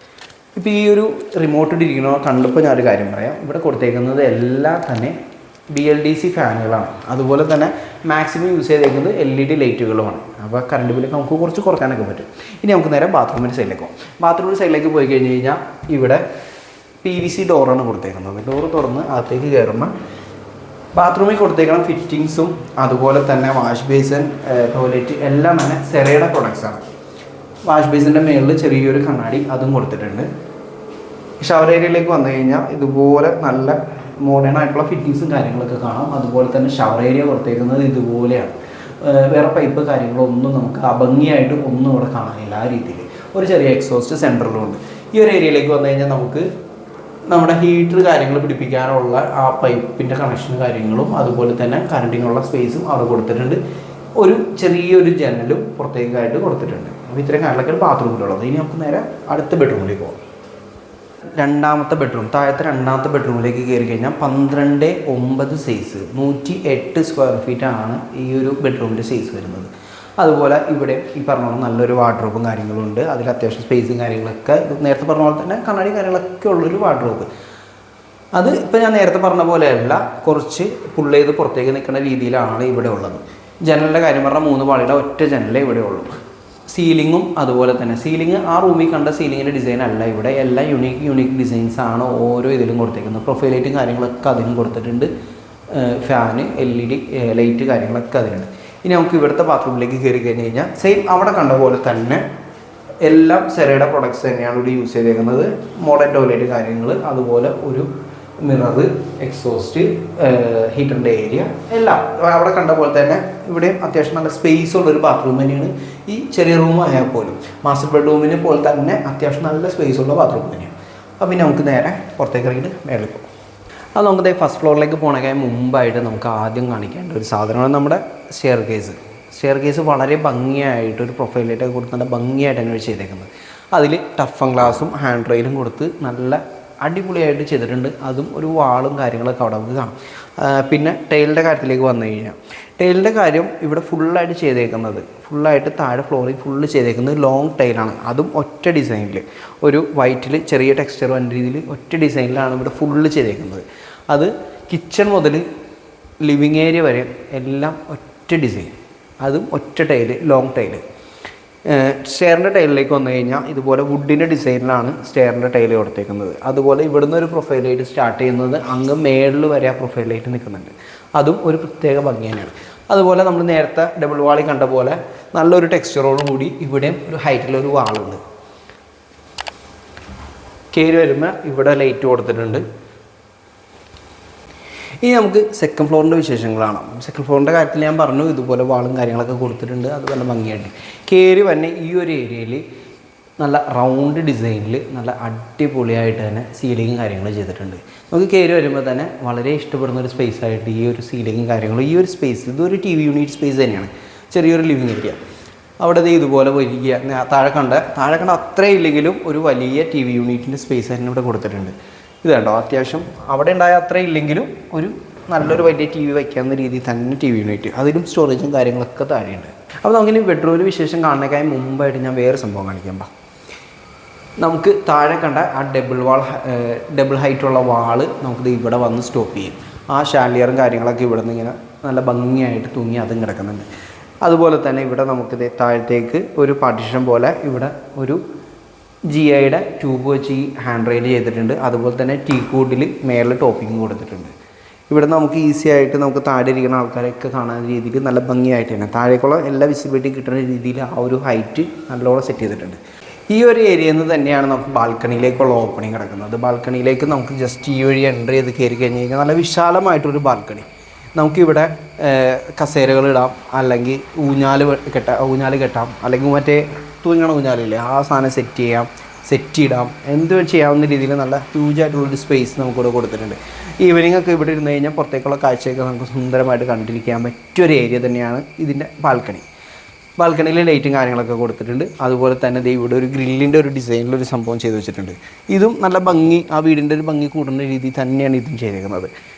ഇപ്പോൾ ഈ ഒരു റിമോട്ട് ഇരിക്കണോ കണ്ടപ്പോൾ ഞാനൊരു കാര്യം പറയാം. ഇവിടെ കൊടുത്തേക്കുന്നത് എല്ലാം തന്നെ BLDC ഫാനുകളാണ്. അതുപോലെ തന്നെ മാക്സിമം യൂസ് ചെയ്തേക്കുന്നത് LED ലൈറ്റുകളുമാണ്. അപ്പോൾ കറണ്ട് ബില്ലൊക്കെ നമുക്ക് കുറച്ച് കുറയ്ക്കാനൊക്കെ പറ്റും. ഇനി നമുക്ക് നേരെ ബാത്റൂമിൻ്റെ സൈഡിലേക്ക് പോകാം. ബാത്റൂമിൻ്റെ സൈഡിലേക്ക് പോയി കഴിഞ്ഞ് കഴിഞ്ഞാൽ ഇവിടെ PVC ഡോറാണ് കൊടുത്തേക്കുന്നത്. ഡോറ് തുറന്ന് അകത്തേക്ക് കയറുമ്പോൾ ബാത്റൂമിൽ കൊടുത്തേക്കുന്ന ഫിറ്റിങ്സും അതുപോലെ തന്നെ വാഷ് ബേസിൻ, ടോയ്ലറ്റ് എല്ലാം തന്നെ സെറയുടെ പ്രൊഡക്ട്സാണ്. വാഷ് ബേസിൻ്റെ മുകളിൽ ചെറിയൊരു കണ്ണാടി അതും കൊടുത്തിട്ടുണ്ട്. ഷവർ ഏരിയയിലേക്ക് വന്നു കഴിഞ്ഞാൽ ഇതുപോലെ നല്ല മോഡേൺ ആയിട്ടുള്ള ഫിറ്റിങ്സും കാര്യങ്ങളൊക്കെ കാണാം. അതുപോലെ തന്നെ ഷവർ ഏരിയ കൊടുത്തേക്കുന്നത് ഇതുപോലെയാണ്. വേറെ പൈപ്പ് കാര്യങ്ങളൊന്നും നമുക്ക് അഭംഗിയായിട്ട് ഒന്നും ഇവിടെ കാണാനില്ല. ആ രീതിയിൽ ഒരു ചെറിയ എക്സോസ്റ്റ് സെൻറ്ററിലുണ്ട്. ഈ ഒരു ഏരിയയിലേക്ക് വന്നു കഴിഞ്ഞാൽ നമുക്ക് നമ്മുടെ ഹീറ്റർ കാര്യങ്ങൾ പിടിപ്പിക്കാനുള്ള ആ പൈപ്പിൻ്റെ കണക്ഷൻ കാര്യങ്ങളും അതുപോലെ തന്നെ കറണ്ടിനുള്ള സ്പേസും അവിടെ കൊടുത്തിട്ടുണ്ട്. ഒരു ചെറിയൊരു ജനലും പുറത്തേക്കായിട്ട് കൊടുത്തിട്ടുണ്ട്. അപ്പോൾ ഇത്രയും കാര്യങ്ങളൊക്കെ ബാത്റൂമിലുള്ളത്. ഇനി നമുക്ക് നേരെ അടുത്ത ബെഡ്റൂമിലേക്ക് പോകാം. രണ്ടാമത്തെ ബെഡ്റൂം, താഴത്തെ രണ്ടാമത്തെ ബെഡ്റൂമിലേക്ക് കയറി കഴിഞ്ഞാൽ 12-9 സൈസ് 108 സ്ക്വയർ ഫീറ്റാണ് ഈ ഒരു ബെഡ്റൂമിൻ്റെ സൈസ് വരുന്നത്. അതുപോലെ ഇവിടെ ഈ പറഞ്ഞ നല്ലൊരു വാർഡ്രോബും കാര്യങ്ങളും ഉണ്ട്. അതിൽ അത്യാവശ്യം സ്പേസും കാര്യങ്ങളൊക്കെ നേരത്തെ പറഞ്ഞ പോലെ തന്നെ കണ്ണാടി കാര്യങ്ങളൊക്കെ ഉള്ളൊരു വാർഡ്രോബ്. അത് ഇപ്പോൾ ഞാൻ നേരത്തെ പറഞ്ഞ പോലെയല്ല, കുറച്ച് പുള്ള് ചെയ്ത് പുറത്തേക്ക് നിൽക്കുന്ന രീതിയിലാണ് ഇവിടെ ഉള്ളത്. ജനലിൻ്റെ കാര്യം പറഞ്ഞാൽ 3 പാളിയുടെ ഒറ്റ ജനലേ ഇവിടെ ഉള്ളൂ. സീലിങ്ങും അതുപോലെ തന്നെ സീലിംഗ് ആ റൂമിൽ കണ്ട സീലിങ്ങിൻ്റെ ഡിസൈൻ അല്ല, ഇവിടെ എല്ലാം യുണീക്ക് ഡിസൈൻസാണ് ഓരോ ഇതിലും കൊടുത്തേക്കുന്നത്. പ്രൊഫൈൽ ലൈറ്റും കാര്യങ്ങളൊക്കെ അതിനും കൊടുത്തിട്ടുണ്ട്. ഫാന് LED ലൈറ്റ് കാര്യങ്ങളൊക്കെ അതിനുണ്ട്. ഇനി നമുക്ക് ഇവിടുത്തെ ബാത്റൂമിലേക്ക് കയറി കഴിഞ്ഞ് കഴിഞ്ഞാൽ സെയിം അവിടെ കണ്ട പോലെ തന്നെ എല്ലാം സെറയുടെ പ്രൊഡക്ട്സ് തന്നെയാണ് ഇവിടെ യൂസ് ചെയ്തേക്കുന്നത്. മോഡേൺ ടോയ്ലറ്റ് കാര്യങ്ങൾ, അതുപോലെ ഒരു മിറർ, എക്സോസ്റ്റ്, ഹീറ്ററിൻ്റെ ഏരിയ എല്ലാം അവിടെ കണ്ട പോലെ തന്നെ ഇവിടെയും അത്യാവശ്യം നല്ല സ്പേസ് ഉള്ളൊരു ബാത്റൂം തന്നെയാണ്. ഈ ചെറിയ റൂം ആയാൽ പോലും മാസ്റ്റർ ബെഡ്റൂമിനെ പോലെ തന്നെ അത്യാവശ്യം നല്ല സ്പേസ് ഉള്ള ബാത്റൂം തന്നെയാണ്. അപ്പോൾ പിന്നെ നമുക്ക് നേരെ പുറത്തേക്ക് ഇറങ്ങിയിട്ട് മേളിൽ പോകും. അത് നമുക്ക് ഫസ്റ്റ് ഫ്ലോറിലേക്ക് പോകണമെങ്കിൽ മുമ്പായിട്ട് നമുക്ക് ആദ്യം കാണിക്കേണ്ട ഒരു സാധനമാണ് നമ്മുടെ സ്റ്റെയർ കേസ്. വളരെ ഭംഗിയായിട്ട് ഒരു പ്രൊഫൈലായിട്ടൊക്കെ കൊടുത്ത് നല്ല ഭംഗിയായിട്ട് തന്നെ ചെയ്തേക്കുന്നത്. അതിൽ ടഫ് ആൻഡ് ഗ്ലാസും ഹാൻഡ് റെയിലും കൊടുത്ത് നല്ല അടിപൊളിയായിട്ട് ചെയ്തിട്ടുണ്ട്. അതും ഒരു വാളും കാര്യങ്ങളൊക്കെ അവിടെ നമുക്ക് കാണാം. പിന്നെ ടൈലിൻ്റെ കാര്യത്തിലേക്ക് വന്നു കഴിഞ്ഞാൽ ടൈലിൻ്റെ കാര്യം ഇവിടെ ഫുള്ളായിട്ട് ചെയ്തേക്കുന്നത്, ഫുള്ളായിട്ട് താഴെ ഫ്ലോറിൽ ഫുള്ള് ചെയ്തേക്കുന്നത് ലോങ് ടൈലാണ്. അതും ഒറ്റ ഡിസൈനിൽ ഒരു വൈറ്റിൽ ചെറിയ ടെക്സ്ചർ വന്ന രീതിയിൽ ഒറ്റ ഡിസൈനിലാണ് ഇവിടെ ഫുള്ള് ചെയ്തേക്കുന്നത്. അത് കിച്ചൺ മുതൽ ലിവിങ് ഏരിയ വരെ എല്ലാം ഒറ്റ ഡിസൈൻ, അതും ഒറ്റ ടൈല്, ലോങ് ടൈല്. സ്റ്റെയറിൻ്റെ ടൈലിലേക്ക് വന്നു കഴിഞ്ഞാൽ ഇതുപോലെ വുഡിൻ്റെ ഡിസൈനിലാണ് സ്റ്റെയറിൻ്റെ ടൈല് കൊടുത്തേക്കുന്നത്. അതുപോലെ ഇവിടുന്ന് ഒരു പ്രൊഫൈൽ ലൈറ്റ് സ്റ്റാർട്ട് ചെയ്യുന്നത് അങ്ങ് മേളിൽ വരെ ആ പ്രൊഫൈൽ ലൈറ്റ് നിൽക്കുന്നുണ്ട്. അതും ഒരു പ്രത്യേക ഭംഗി തന്നെയാണ്. അതുപോലെ നമ്മൾ നേരത്തെ ഡബിൾ വാളി കണ്ട പോലെ നല്ലൊരു ടെക്സ്ചറോട് കൂടി ഇവിടെയും ഒരു ഹൈറ്റിലൊരു വാളുണ്ട്. കയറി വരുമ്പോൾ ഇവിടെ ലൈറ്റ് കൊടുത്തിട്ടുണ്ട്. ഇനി നമുക്ക് സെക്കൻഡ് ഫ്ലോറിൻ്റെ വിശേഷങ്ങളാണ്. സെക്കൻഡ് ഫ്ലോറിൻ്റെ കാര്യത്തിൽ ഞാൻ പറഞ്ഞു ഇതുപോലെ വാളും കാര്യങ്ങളൊക്കെ കൊടുത്തിട്ടുണ്ട്. അതുപോലെ ഭംഗിയായിട്ട് കയറി വന്നെ ഈ ഒരു ഏരിയയിൽ നല്ല റൗണ്ട് ഡിസൈനിൽ നല്ല അടിപൊളിയായിട്ട് തന്നെ സീലിങ്ങും കാര്യങ്ങളും ചെയ്തിട്ടുണ്ട്. നമുക്ക് കയറി വരുമ്പോൾ തന്നെ വളരെ ഇഷ്ടപ്പെടുന്ന ഒരു സ്പേസ് ആയിട്ട് ഈ ഒരു സീലിങ്ങും കാര്യങ്ങളും ഈ ഒരു സ്പേസ് ഇതൊരു ടി വി യൂണിറ്റ് സ്പേസ് തന്നെയാണ്. ചെറിയൊരു ലിവിങ് ഏരിയ അവിടെ ഇതുപോലെ വരിക താഴെ കണ്ട അത്രയും ഇല്ലെങ്കിലും ഒരു വലിയ ടി വി യൂണിറ്റിൻ്റെ സ്പേസ് തന്നെ ഇവിടെ കൊടുത്തിട്ടുണ്ട്. ഇത് കണ്ടോ, അത്യാവശ്യം അവിടെ ഉണ്ടായ അത്രയും ഇല്ലെങ്കിലും ഒരു നല്ലൊരു വലിയ ടി വി വയ്ക്കാവുന്ന രീതിയിൽ തന്നെ ടി വി യൂണിറ്റ്, അതിലും സ്റ്റോറേജും കാര്യങ്ങളൊക്കെ താഴെയുണ്ട്. അപ്പോൾ നമുക്കിനി ബെഡ്റൂമിൽ വിശേഷം കാണുന്നതിനായി മുമ്പായിട്ട് ഞാൻ വേറെ സംഭവം കാണിക്കാം. നമുക്ക് താഴെ കണ്ട ആ ഡബിൾ ഹൈറ്റുള്ള വാള് നമുക്കിത് ഇവിടെ വന്ന് സ്റ്റോപ്പ് ചെയ്യും. ആ ഷാൻലിയറും കാര്യങ്ങളൊക്കെ ഇവിടെ നിന്ന് ഇങ്ങനെ നല്ല ഭംഗിയായിട്ട് തൂങ്ങി അതും കിടക്കുന്നുണ്ട്. അതുപോലെ തന്നെ ഇവിടെ നമുക്കിത് താഴത്തേക്ക് ഒരു പാർട്ടീഷൻ പോലെ ഇവിടെ ഒരു GIയുടെ ട്യൂബ് വെച്ച് ഈ ഹാൻഡ് റെയിൽ ചെയ്തിട്ടുണ്ട്. അതുപോലെ തന്നെ ടീ കൂഡിൽ മേളിൽ ടോപ്പിംഗ് കൊടുത്തിട്ടുണ്ട്. ഇവിടെ നമുക്ക് ഈസി ആയിട്ട് നമുക്ക് താഴെ ഇരിക്കുന്ന ആൾക്കാരെയൊക്കെ കാണാൻ രീതിയിൽ നല്ല ഭംഗിയായിട്ട് തന്നെ താഴേക്കുള്ള എല്ലാ വിസിബിലിറ്റി കിട്ടുന്ന രീതിയിൽ ആ ഒരു ഹൈറ്റ് നല്ലോണം സെറ്റ് ചെയ്തിട്ടുണ്ട്. ഈ ഒരു ഏരിയയിൽ നിന്ന് തന്നെയാണ് നമുക്ക് ബാൽക്കണിയിലേക്കുള്ള ഓപ്പണിങ് കിടക്കുന്നത്. ബാൽക്കണിയിലേക്ക് നമുക്ക് ജസ്റ്റ് ഈ വഴി എൻ്റർ ചെയ്ത് കയറി കഴിഞ്ഞ് കഴിഞ്ഞാൽ നല്ല വിശാലമായിട്ടൊരു ബാൽക്കണി. നമുക്കിവിടെ കസേരകളിടാം, അല്ലെങ്കിൽ ഊഞ്ഞാൽ കെട്ടാം, അല്ലെങ്കിൽ മറ്റേ തൂങ്ങണ ഊഞ്ഞാലില്ലേ ആ സാധനം സെറ്റ് ഇടാം, എന്ത് ചെയ്യാവുന്ന രീതിയിൽ നല്ല ഹ്യൂജായിട്ടുള്ളൊരു സ്പേസ് നമുക്കിവിടെ കൊടുത്തിട്ടുണ്ട്. ഈവനിങ് ഒക്കെ ഇവിടെ ഇരുന്ന് കഴിഞ്ഞാൽ പുറത്തേക്കുള്ള കാഴ്ചയൊക്കെ നമുക്ക് സുന്ദരമായിട്ട് കണ്ടിരിക്കാൻ പറ്റിയൊരു ഏരിയ തന്നെയാണ് ഇതിൻ്റെ ബാൽക്കണിയിൽ ലൈറ്റും കാര്യങ്ങളൊക്കെ കൊടുത്തിട്ടുണ്ട്. അതുപോലെ തന്നെ ഇവിടെ ഒരു ഗ്രില്ലിൻ്റെ ഒരു ഡിസൈനിലൊരു സംഭവം ചെയ്ത് വെച്ചിട്ടുണ്ട്. ഇതും നല്ല ഭംഗി, ആ വീടിൻ്റെ ഒരു ഭംഗി കൂടുന്ന രീതിയിൽ തന്നെയാണ് ഇതും ചെയ്തേക്കുന്നത്.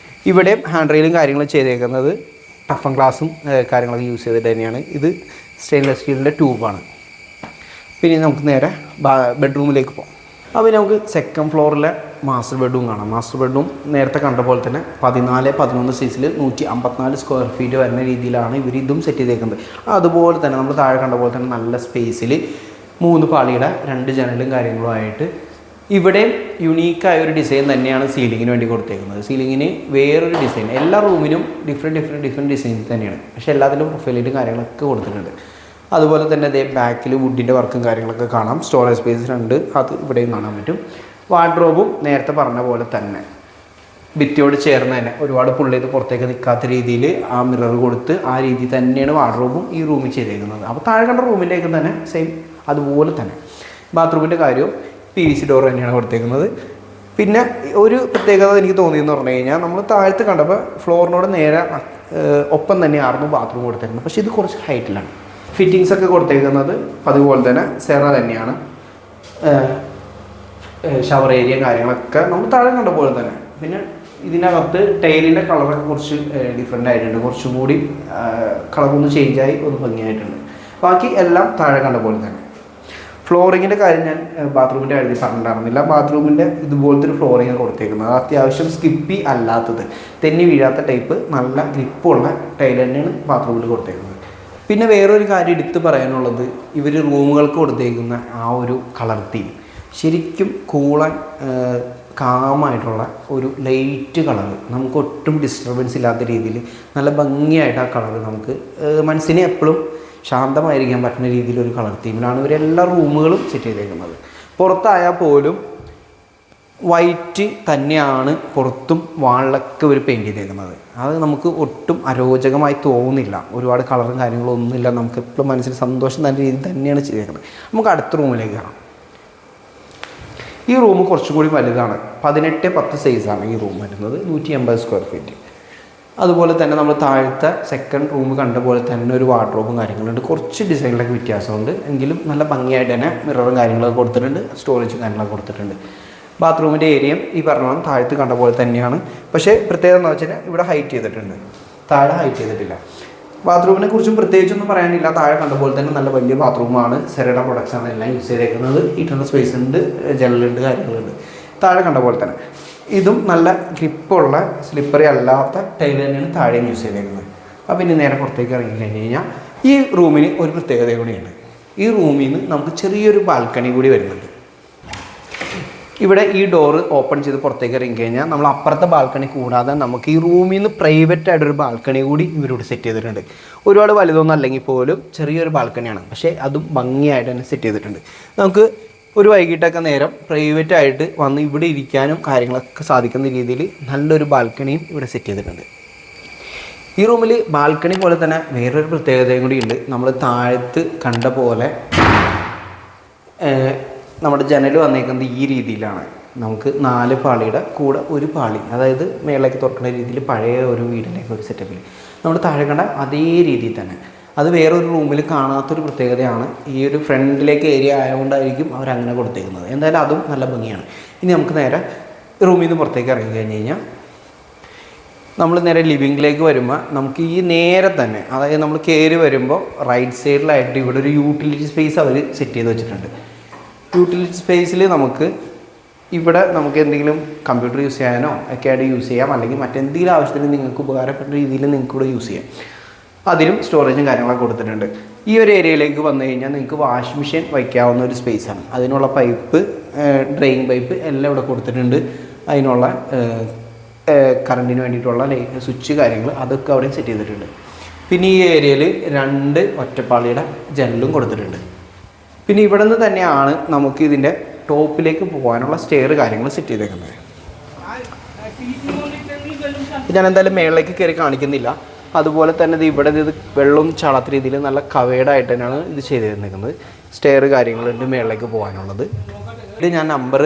ഇവിടെയും ഹാൻഡ് റെയിലും കാര്യങ്ങളും ചെയ്തേക്കുന്നത് ടഫൻ ഗ്ലാസും കാര്യങ്ങളൊക്കെ യൂസ് ചെയ്തിട്ട് തന്നെയാണ്. ഇത് സ്റ്റെയിൻലെസ് സ്റ്റീലിൻ്റെ ട്യൂബാണ്. പിന്നെ നമുക്ക് നേരെ ബെഡ്റൂമിലേക്ക് പോകാം. അപ്പോൾ നമുക്ക് സെക്കൻഡ് ഫ്ലോറിലെ മാസ്റ്റർ ബെഡ്റൂം കാണാം. മാസ്റ്റർ ബെഡ്റൂം നേരത്തെ കണ്ട പോലെ തന്നെ 14-11 സൈസിൽ 154 സ്ക്വയർ ഫീറ്റ് വരുന്ന രീതിയിലാണ് ഇവർ ഇതും സെറ്റ് ചെയ്തേക്കുന്നത്. അതുപോലെ തന്നെ നമ്മൾ താഴെ കണ്ട പോലെ തന്നെ നല്ല സ്പേസിൽ 3 പാളിയുടെ 2 ജനലും കാര്യങ്ങളുമായിട്ട് ഇവിടെ യുണീക്കായ ഒരു ഡിസൈൻ തന്നെയാണ് സീലിങ്ങിന് വേണ്ടി കൊടുത്തേക്കുന്നത്. സീലിങ്ങിന് വേറൊരു ഡിസൈൻ, എല്ലാ റൂമിനും ഡിഫറെൻറ്റ് ഡിസൈൻ തന്നെയാണ്, പക്ഷേ എല്ലാത്തിലും പ്രൊഫൈലിറ്റും കാര്യങ്ങളൊക്കെ കൊടുത്തിട്ടുണ്ട്. അതുപോലെ തന്നെ അതേ ബാക്കിൽ വുഡിൻ്റെ വർക്കും കാര്യങ്ങളൊക്കെ കാണാം. സ്റ്റോറേജ് സ്പേസ് 2 അത് ഇവിടെയും കാണാൻ പറ്റും. വാർഡ്രോബും നേരത്തെ പറഞ്ഞ പോലെ തന്നെ ഭിത്തിയോട് ചേർന്ന് തന്നെ ഒരുപാട് പുള്ളി ചെയ്ത് പുറത്തേക്ക് നിൽക്കാത്ത രീതിയിൽ ആ മിറർ കൊടുത്ത് ആ രീതിയിൽ തന്നെയാണ് വാർഡ്രോബും ഈ റൂമിൽ ചെയ്തേക്കുന്നത്. അപ്പോൾ താഴെ കണ്ട റൂമിലേക്ക് തന്നെ സെയിം അതുപോലെ തന്നെ. ബാത്റൂമിൻ്റെ കാര്യവും PVC ഡോർ തന്നെയാണ് കൊടുത്തേക്കുന്നത്. പിന്നെ ഒരു പ്രത്യേകത എനിക്ക് തോന്നിയെന്ന് പറഞ്ഞു കഴിഞ്ഞാൽ നമ്മൾ താഴത്ത് കണ്ടപ്പോൾ ഫ്ലോറിനോട് നേരെ ഒപ്പം തന്നെയായിരുന്നു ബാത്റൂം കൊടുത്തേക്കുന്നത്, പക്ഷേ ഇത് കുറച്ച് ഹൈറ്റിലാണ്. ഫിറ്റിങ്സ് ഒക്കെ കൊടുത്തേക്കുന്നത് അതുപോലെ തന്നെ സെറ തന്നെയാണ്. ഷവർ ഏരിയ കാര്യങ്ങളൊക്കെ നമ്മൾ താഴെ കണ്ട പോലെ തന്നെ. പിന്നെ ഇതിനകത്ത് ടൈലിൻ്റെ കളറൊക്കെ കുറച്ച് ഡിഫറെൻ്റ് ആയിട്ടുണ്ട്, കുറച്ചും കൂടി കളറൊന്ന് ചേഞ്ചായി ഒന്ന് ഭംഗിയായിട്ടുണ്ട്. ബാക്കി എല്ലാം താഴെ കണ്ട പോലെ തന്നെ. ഫ്ലോറിങ്ങിൻ്റെ കാര്യം ഞാൻ ബാത്റൂമിൻ്റെ കാര്യത്തിൽ പറഞ്ഞിട്ടുണ്ടായിരുന്നില്ല. ബാത്റൂമിൻ്റെ ഇതുപോലത്തെ ഒരു ഫ്ലോറിങ് കൊടുത്തേക്കുന്നത്, അത്യാവശ്യം സ്കിപ്പി അല്ലാത്തത്, തെന്നി വീഴാത്ത ടൈപ്പ് നല്ല ഗ്രിപ്പുള്ള ടൈൽ തന്നെയാണ് ബാത്റൂമിൽ കൊടുത്തേക്കുന്നത്. പിന്നെ വേറൊരു കാര്യം എടുത്ത് പറയാനുള്ളത്, ഇവർ റൂമുകൾക്ക് കൊടുത്തേക്കുന്ന ആ ഒരു കളർ തീം ശരിക്കും കൂളാൻ കാമായിട്ടുള്ള ഒരു ലൈറ്റ് കളർ, നമുക്ക് ഒട്ടും ഡിസ്റ്റർബൻസ് ഇല്ലാത്ത രീതിയിൽ നല്ല ഭംഗിയായിട്ട് ആ കളർ നമുക്ക് മനസ്സിനെ എപ്പോഴും ശാന്തമായിരിക്കാൻ പറ്റുന്ന രീതിയിലൊരു കളർ തീമിലാണ് ഇവരെല്ലാ റൂമുകളും സെറ്റ് ചെയ്തേക്കുന്നത്. പുറത്തായാൽ പോലും വൈറ്റ് തന്നെയാണ് പുറത്തും വാളിലൊക്കെ ഇവർ പെയിൻറ്റ് ചെയ്തേക്കുന്നത്. അത് നമുക്ക് ഒട്ടും അരോചകമായി തോന്നുന്നില്ല, ഒരുപാട് കളറും കാര്യങ്ങളും ഒന്നുമില്ല, നമുക്ക് എപ്പോഴും മനസ്സിന് സന്തോഷം തന്ന രീതിയിൽ തന്നെയാണ് ചെയ്തേക്കുന്നത്. നമുക്ക് അടുത്ത റൂമിലേക്ക് കാണാം. ഈ റൂം കുറച്ചും കൂടി വലുതാണ്, 18-10 സൈസാണ് ഈ റൂം വരുന്നത്, 180 സ്ക്വയർ ഫീറ്റ്. അതുപോലെ തന്നെ നമ്മൾ താഴത്തെ സെക്കൻഡ് റൂം കണ്ട പോലെ തന്നെ ഒരു വാർഡ്രോബും കാര്യങ്ങളുണ്ട്. കുറച്ച് ഡിസൈനിലൊക്കെ വ്യത്യാസമുണ്ട്, എങ്കിലും നല്ല ഭംഗിയായിട്ട് തന്നെ മിററും കാര്യങ്ങളൊക്കെ കൊടുത്തിട്ടുണ്ട്, സ്റ്റോറേജും കാര്യങ്ങളൊക്കെ കൊടുത്തിട്ടുണ്ട്. ബാത്റൂമിൻ്റെ ഏരിയയും ഈ പറഞ്ഞ താഴത്ത് കണ്ട പോലെ തന്നെയാണ്, പക്ഷേ പ്രത്യേകത എന്ന് വെച്ചാൽ ഇവിടെ ഹൈറ്റ് ചെയ്തിട്ടുണ്ട്, താഴെ ഹൈറ്റ് ചെയ്തിട്ടില്ല. ബാത്റൂമിനെ കുറിച്ചും പ്രത്യേകിച്ചൊന്നും പറയാനില്ല, താഴെ കണ്ട പോലെ തന്നെ നല്ല വലിയ ബാത്റൂമാണ്. സെറയുടെ പ്രൊഡക്ട്സാണ് എല്ലാം യൂസ് ചെയ്തേക്കുന്നത്. ഇട്ടുന്ന സ്പേസ് ഉണ്ട്, ജനലുണ്ട്, കാര്യങ്ങളുണ്ട്. താഴെ കണ്ട പോലെ തന്നെ ഇതും നല്ല ഗ്രിപ്പുള്ള സ്ലിപ്പറി അല്ലാത്ത ടൈൽ തന്നെയാണ് താഴെയും യൂസ് ചെയ്തേക്കുന്നത്. അപ്പോൾ ഇനി നേരെ പുറത്തേക്ക് ഇറങ്ങി കഴിഞ്ഞ് കഴിഞ്ഞാൽ ഈ റൂമിന് ഒരു പ്രത്യേകത കൂടിയുണ്ട്. ഈ റൂമിൽ നിന്ന് നമുക്ക് ചെറിയൊരു ബാൽക്കണി കൂടി വരുന്നുണ്ട്. ഇവിടെ ഈ ഡോറ് ഓപ്പൺ ചെയ്ത് പുറത്തേക്ക് ഇറങ്ങി കഴിഞ്ഞാൽ നമ്മൾ അപ്പുറത്തെ ബാൽക്കണി കൂടാതെ നമുക്ക് ഈ റൂമിൽ നിന്ന് പ്രൈവറ്റ് ആയിട്ടൊരു ബാൽക്കണി കൂടി ഇവരോട് സെറ്റ് ചെയ്തിട്ടുണ്ട്. ഒരുപാട് വലുതൊന്നും അല്ലെങ്കിൽ പോലും ചെറിയൊരു ബാൽക്കണിയാണ്, പക്ഷേ അതും ഭംഗിയായിട്ട് തന്നെ സെറ്റ് ചെയ്തിട്ടുണ്ട്. നമുക്ക് ഒരു വൈകിട്ടൊക്കെ നേരം പ്രൈവറ്റ് ആയിട്ട് വന്ന് ഇവിടെ ഇരിക്കാനും കാര്യങ്ങളൊക്കെ സാധിക്കുന്ന രീതിയിൽ നല്ലൊരു ബാൽക്കണിയും ഇവിടെ സെറ്റ് ചെയ്തിട്ടുണ്ട്. ഈ റൂമിൽ ബാൽക്കണി പോലെ തന്നെ വേറൊരു പ്രത്യേകതയും കൂടി ഉണ്ട്. നമ്മൾ താഴത്ത് കണ്ട പോലെ നമ്മുടെ ജനൽ വന്നേക്കുന്നത് ഈ രീതിയിലാണ്. നമുക്ക് 4 പാളിയുടെ കൂടെ ഒരു പാളി, അതായത് മേളിലേക്ക് തുറക്കുന്ന രീതിയിൽ പഴയ ഒരു വീടിലേക്ക് ഒരു സെറ്റപ്പിൽ നമ്മൾ താഴെ കണ്ട അതേ രീതിയിൽ തന്നെ. അത് വേറൊരു റൂമിൽ കാണാത്തൊരു പ്രത്യേകതയാണ്. ഈ ഒരു ഫ്രണ്ടിലേക്ക് ഏരിയ ആയതുകൊണ്ടായിരിക്കും അവരങ്ങനെ കൊടുത്തേക്കുന്നത്. എന്തായാലും അതും നല്ല ഭംഗിയാണ്. ഇനി നമുക്ക് നേരെ റൂമിൽ നിന്ന് പുറത്തേക്ക് ഇറങ്ങി കഴിഞ്ഞ് കഴിഞ്ഞാൽ നമ്മൾ നേരെ ലിവിങ്ങിലേക്ക് വരുമ്പോൾ നമുക്ക് ഈ നേരെ തന്നെ, അതായത് നമ്മൾ കയറി വരുമ്പോൾ റൈറ്റ് സൈഡിലായിട്ട് ഇവിടെ ഒരു യൂട്ടിലിറ്റി സ്പേസ് അവർ സെറ്റ് ചെയ്ത് വെച്ചിട്ടുണ്ട്. യൂട്ടിലിറ്റി സ്പേസിൽ നമുക്ക് എന്തെങ്കിലും കമ്പ്യൂട്ടർ യൂസ് ചെയ്യാനോ ഒക്കെ ആയിട്ട് യൂസ് ചെയ്യാം, അല്ലെങ്കിൽ മറ്റെന്തെങ്കിലും ആവശ്യത്തിന് നിങ്ങൾക്ക് ഉപകാരപ്പെട്ട രീതിയിൽ നിങ്ങൾക്ക് ഇവിടെ യൂസ് ചെയ്യാം. അതിലും സ്റ്റോറേജും കാര്യങ്ങളൊക്കെ കൊടുത്തിട്ടുണ്ട്. ഈ ഒരു ഏരിയയിലേക്ക് വന്നു കഴിഞ്ഞാൽ നിങ്ങൾക്ക് വാഷ് മെഷീൻ വയ്ക്കാവുന്ന ഒരു സ്പേസാണ്. അതിനുള്ള പൈപ്പ്, ഡ്രെയിൻ പൈപ്പ് എല്ലാം ഇവിടെ കൊടുത്തിട്ടുണ്ട്. അതിനുള്ള കറണ്ടിന് വേണ്ടിയിട്ടുള്ള സ്വിച്ച് കാര്യങ്ങൾ അതൊക്കെ അവിടെ സെറ്റ് ചെയ്തിട്ടുണ്ട്. പിന്നെ ഈ ഏരിയയിൽ 2 ഒറ്റപ്പാളിയുടെ ജനലും കൊടുത്തിട്ടുണ്ട്. പിന്നെ ഇവിടെ നിന്ന് തന്നെയാണ് നമുക്ക് ഇതിൻ്റെ ടോപ്പിലേക്ക് പോകാനുള്ള സ്റ്റെയർ കാര്യങ്ങൾ സെറ്റ് ചെയ്തേക്കുന്നത്. ഞാൻ എന്തായാലും മേളിലേക്ക് കയറി കാണിക്കുന്നില്ല. അതുപോലെ തന്നെ ഇത് വെള്ളം ചാടാത്ത രീതിയിൽ നല്ല കവേഡായിട്ട് തന്നെയാണ് ഇത് ചെയ്തിരുന്നത്. സ്റ്റെയർ കാര്യങ്ങളുണ്ട് മേളിലേക്ക് പോകാനുള്ളത്. ഇത് ഞാൻ നമ്പർ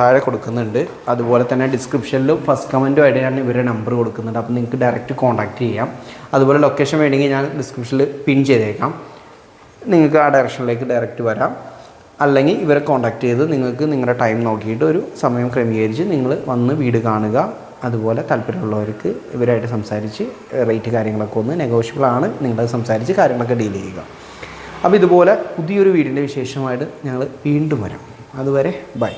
താഴെ കൊടുക്കുന്നുണ്ട്. അതുപോലെ തന്നെ ഡിസ്ക്രിപ്ഷനിലും ഫസ്റ്റ് കമൻറ്റുമായിട്ട് ഞാൻ ഇവരുടെ നമ്പർ കൊടുക്കുന്നുണ്ട്. അപ്പോൾ നിങ്ങൾക്ക് ഡയറക്റ്റ് കോൺടാക്റ്റ് ചെയ്യാം. അതുപോലെ ലൊക്കേഷൻ വേണമെങ്കിൽ ഞാൻ ഡിസ്ക്രിപ്ഷനിൽ പിൻ ചെയ്തേക്കാം. നിങ്ങൾക്ക് ആ ഡയറക്ഷനിലേക്ക് ഡയറക്റ്റ് വരാം. അല്ലെങ്കിൽ ഇവരെ കോൺടാക്റ്റ് ചെയ്ത് നിങ്ങൾക്ക് നിങ്ങളുടെ ടൈം നോക്കിയിട്ട് ഒരു സമയം ക്രമീകരിച്ച് നിങ്ങൾ വന്ന് വീട് കാണുക. അതുപോലെ താല്പര്യമുള്ളവർക്ക് ഇവരായിട്ട് സംസാരിച്ച് റേറ്റ് കാര്യങ്ങളൊക്കെ ഒന്ന് നെഗോഷ്യബിൾ ആണ്, നിങ്ങളത് സംസാരിച്ച് കാര്യങ്ങളൊക്കെ ഡീൽ ചെയ്യുക. അപ്പോൾ ഇതുപോലെ പുതിയൊരു വീടിൻ്റെ വിശേഷമായിട്ട് ഞങ്ങൾ വീണ്ടും വരാം. അതുവരെ ബൈ.